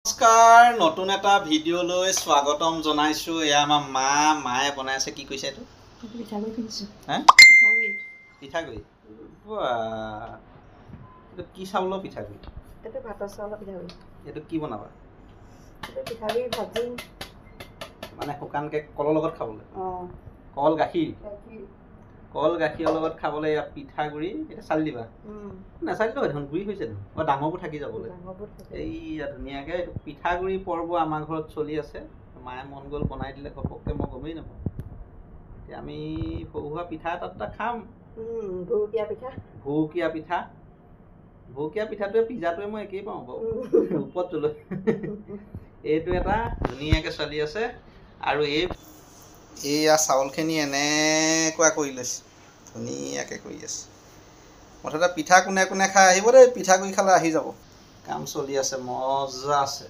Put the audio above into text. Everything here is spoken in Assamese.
নমস্কাৰ নতুন এটা ভিডিঅ'লৈ স্বাগতম জনাইছোঁ। এয়া আমাৰ মায়ে বনাই আছে। কি কৈছে এইটো? পিঠাগুড়ি খুন্দিছোঁ। হে? পিঠাগুড়ি। এইটো কি চাউলৰ পিঠাগুড়ি? এইটো ভাতৰ চাউলৰ পিঠাগুড়ি। এইটো কি বনাবা? এইটো পিঠাগুড়ি ভাজি মানে শুকানকৈ কলৰ লগত খাবলৈ? অঁ। কল গাখীৰ? কল গাখীৰৰ লগত খাবলৈ এয়া পিঠাগুড়ি। এটা চালি দিবা? নাচালিলেও দেখোন গুড়ি হৈছে দেখোন। ডাঙৰবোৰ থাকি যাবলৈ। এইয়া ধুনীয়াকৈ এইটো পিঠাগুড়ি পৰ্ব আমাৰ ঘৰত চলি আছে। মায়ে মন গ'ল বনাই দিলে ঘপককৈ, মই গমেই নাপাওঁ। এতিয়া আমি সৰু সুৰা পিঠা এটা খাম। ভুৰুকীয়া পিঠা। ভুৰুকীয়া পিঠা। ভুৰুকীয়া পিঠাটোৱে পিজ্জাটোৱে মই একেই পাওঁ বাৰু। ওপৰত জলৈ এইটো এটা ধুনীয়াকৈ চলি আছে। আৰু এইয়া চাউলখিনি এনেকুৱা কৰি লৈছে, ধুনীয়াকৈ কৰি আছে। মুঠতে পিঠা কোনে কোনে খাই আহিব দেই। পিঠাগুড়ি খালে আহি যাব। কাম চলি আছে, মজা আছে।